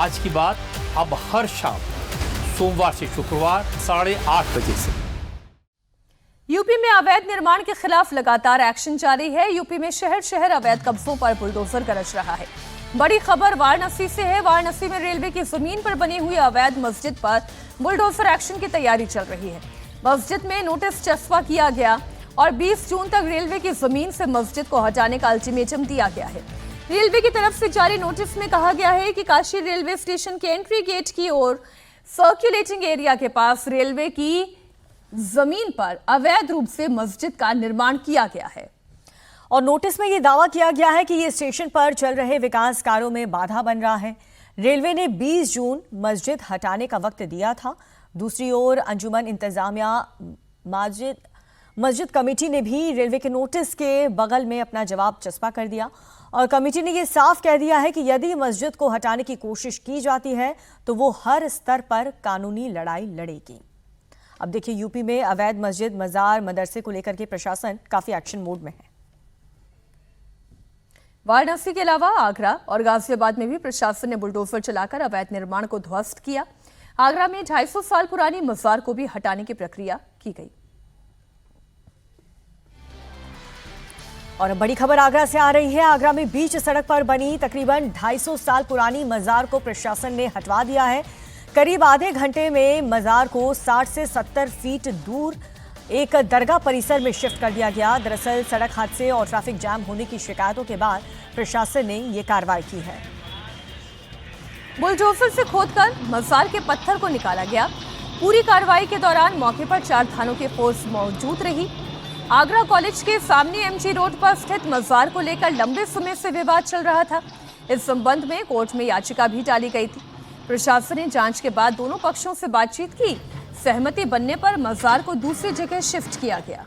आज की बात अब हर शाम सोमवार से शुक्रवार 8:30 बजे से। यूपी में अवैध निर्माण के खिलाफ लगातार एक्शन जारी है। यूपी में शहर शहर अवैध कब्जों पर बुलडोजर गरज रहा है। बड़ी खबर वाराणसी से है। वाराणसी में रेलवे की जमीन पर बनी हुई अवैध मस्जिद पर बुलडोजर एक्शन की तैयारी चल रही है। मस्जिद में नोटिस चस्पा किया गया और 20 जून तक रेलवे की जमीन से मस्जिद को हटाने का अल्टीमेटम दिया गया है। रेलवे की तरफ से जारी नोटिस में कहा गया है कि काशी रेलवे स्टेशन के एंट्री गेट की ओर सर्कुलेटिंग एरिया के पास रेलवे की जमीन पर अवैध रूप से मस्जिद का निर्माण किया गया है। और नोटिस में यह दावा किया गया है कि ये स्टेशन पर चल रहे विकास कार्यों में बाधा बन रहा है। रेलवे ने 20 जून मस्जिद हटाने का वक्त दिया था। दूसरी ओर अंजुमन इंतजामिया मस्जिद कमेटी ने भी रेलवे के नोटिस के बगल में अपना जवाब चस्पा कर दिया और कमेटी ने यह साफ कह दिया है कि यदि मस्जिद को हटाने की कोशिश की जाती है तो वो हर स्तर पर कानूनी लड़ाई लड़ेगी। अब देखिए, यूपी में अवैध मस्जिद, मजार, मदरसे को लेकर के प्रशासन काफी एक्शन मोड में है। वाराणसी के अलावा आगरा और गाजियाबाद में भी प्रशासन ने बुलडोजर चलाकर अवैध निर्माण को ध्वस्त किया। आगरा में 250 साल पुरानी मजार को भी हटाने की प्रक्रिया की गई। और बड़ी खबर आगरा से आ रही है। आगरा में बीच सड़क पर बनी तकरीबन 250 साल पुरानी मजार को प्रशासन ने हटवा दिया है। करीब आधे घंटे में मजार को 60 से 70 फीट दूर एक दरगाह परिसर में शिफ्ट कर दिया गया। दरअसल सड़क हादसे और ट्रैफिक जाम होने की शिकायतों के बाद प्रशासन ने ये कार्रवाई की है। बुलडोजर से खोदकर मजार के पत्थर को निकाला गया। पूरी कार्रवाई के दौरान मौके पर 4 थानों की फोर्स मौजूद रही। आगरा कॉलेज के सामने एमजी रोड पर स्थित मजार को लेकर लंबे समय से विवाद चल रहा था। इस संबंध में कोर्ट में याचिका भी डाली गई थी। प्रशासन ने जांच के बाद दोनों पक्षों से बातचीत की। सहमति बनने पर मजार को दूसरी जगह शिफ्ट किया गया।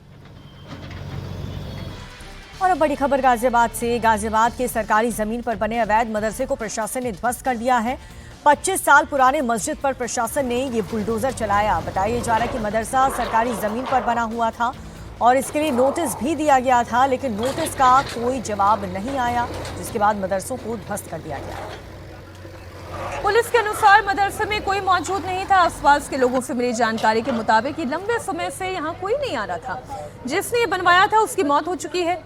और अब बड़ी खबर गाजियाबाद से। गाजियाबाद के सरकारी जमीन पर बने अवैध मदरसे को प्रशासन ने ध्वस्त कर दिया है। 25 साल पुराने मस्जिद पर प्रशासन ने ये बुलडोजर चलाया। बताया जा रहा है कि मदरसा सरकारी जमीन पर बना हुआ था और इसके लिए नोटिस भी दिया गया था, लेकिन नोटिस का कोई जवाब नहीं आया, जिसके बाद मदरसों को ध्वस्त कर दिया गया। पुलिस के अनुसार मदरसे में कोई मौजूद नहीं था। आसपास के लोगों से मिली जानकारी के मुताबिक लंबे समय से यहाँ कोई नहीं आ रहा था। जिसने बनवाया था उसकी मौत हो चुकी है।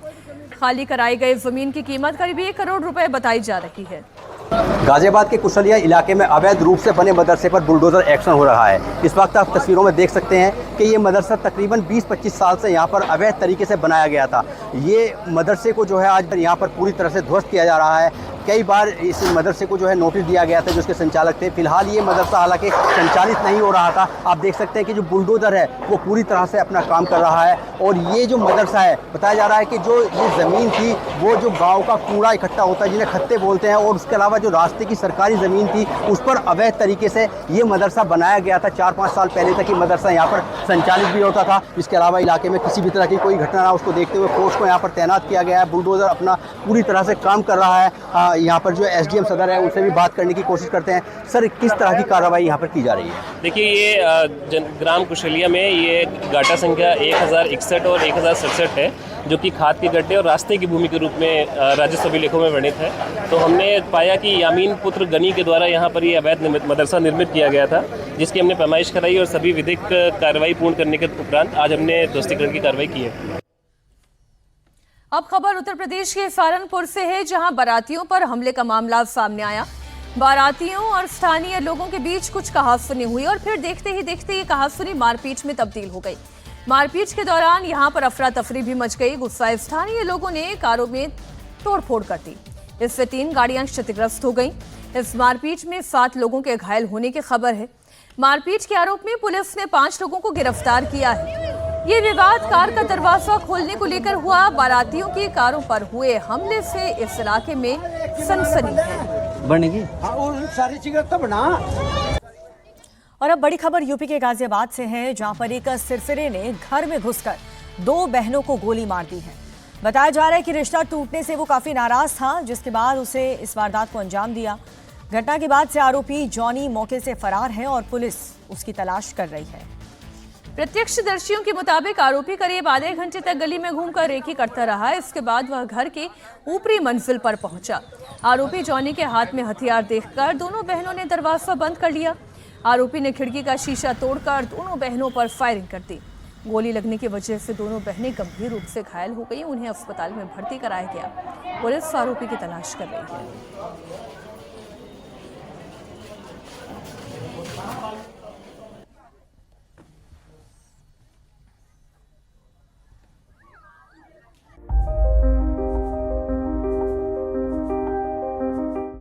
खाली कराई गई जमीन की कीमत करीब 1 करोड़ रुपए बताई जा रही है। गाजियाबाद के कुशलिया इलाके में अवैध रूप से बने मदरसे पर बुलडोजर एक्शन हो रहा है। इस वक्त आप तस्वीरों में देख सकते हैं कि ये मदरसा तकरीबन 20-25 साल से यहाँ पर अवैध तरीके से बनाया गया था। ये मदरसे को जो है आज यहाँ पर पूरी तरह से ध्वस्त किया जा रहा है। कई बार इस मदरसे को जो है नोटिस दिया गया था, जो उसके संचालक थे। फिलहाल ये मदरसा हालांकि संचालित नहीं हो रहा था। आप देख सकते हैं कि जो बुलडोजर है वो पूरी तरह से अपना काम कर रहा है। और ये जो मदरसा है, बताया जा रहा है कि जो ये ज़मीन थी वो जो गाँव का कूड़ा इकट्ठा होता है, जिन्हें खत्ते बोलते हैं, और उसके अलावा जो रास्ते की सरकारी ज़मीन थी उस पर अवैध तरीके से ये मदरसा बनाया गया था। 4-5 साल पहले तक ये मदरसा यहाँ पर संचालित भी होता था। इसके अलावा इलाके में किसी भी तरह की कोई घटना ना, उसको देखते हुए फोर्स को यहाँ पर तैनात किया गया है। बुलडोजर अपना पूरी तरह से काम कर रहा है। यहाँ पर जो एसडीएम सदर है उनसे भी बात करने की कोशिश करते हैं। सर, किस तरह की कार्रवाई यहाँ पर की जा रही है? देखिए, ये ग्राम कुशलिया में ये गाटा संख्या 1061 और 1067 है, जो कि खाद के गड्ढे और रास्ते की भूमि के रूप में राजस्व अभिलेखों में वर्णित है। तो हमने पाया कि यामीन पुत्र गनी के द्वारा यहाँ पर ये अवैध मदरसा निर्मित किया गया था, जिसकी हमने पैमाइश कराई और सभी विधिक कार्रवाई पूर्ण करने के उपरांत आज हमने ध्वस्तीकरण की कार्रवाई की है। अब खबर उत्तर प्रदेश के सहारनपुर से है, जहां बारातियों पर हमले का मामला सामने आया। बारातियों और स्थानीय लोगों के बीच कुछ कहासुनी हुई और फिर देखते ही देखते ये कहासुनी मारपीट में तब्दील हो गई। मारपीट के दौरान यहां पर अफरा तफरी भी मच गई। गुस्साए स्थानीय लोगों ने कारों में तोड़फोड़ कर दी। इससे 3 गाड़ियां क्षतिग्रस्त हो गईं। इस मारपीट में 7 लोगों के घायल होने की खबर है। मारपीट के आरोप में पुलिस ने 5 लोगों को गिरफ्तार किया है। ये विवाद कार का दरवाजा खोलने को लेकर हुआ। बारातियों की कारों पर हुए हमले से इस इलाके में सनसनी है। बनेगी सारी चीजें तो बना। और अब बड़ी खबर यूपी के गाजियाबाद से है, जहां पर एक सिरफिरे ने घर में घुसकर 2 बहनों को गोली मार दी है। बताया जा रहा है कि रिश्ता टूटने से वो काफी नाराज था, जिसके बाद उसे इस वारदात को अंजाम दिया। घटना के बाद से आरोपी जॉनी मौके से फरार है और पुलिस उसकी तलाश कर रही है। प्रत्यक्षदर्शियों के मुताबिक आरोपी करीब आधे घंटे तक गली में घूमकर रेकी करता रहा। इसके बाद वह घर के ऊपरी मंजिल पर पहुंचा। आरोपी जॉनी के हाथ में हथियार देखकर दोनों बहनों ने दरवाजा बंद कर लिया। आरोपी ने खिड़की का शीशा तोड़कर दोनों बहनों पर फायरिंग कर दी। गोली लगने की वजह से दोनों बहनें गंभीर रूप से घायल हो गई। उन्हें अस्पताल में भर्ती कराया गया। पुलिस आरोपी की तलाश कर रही है।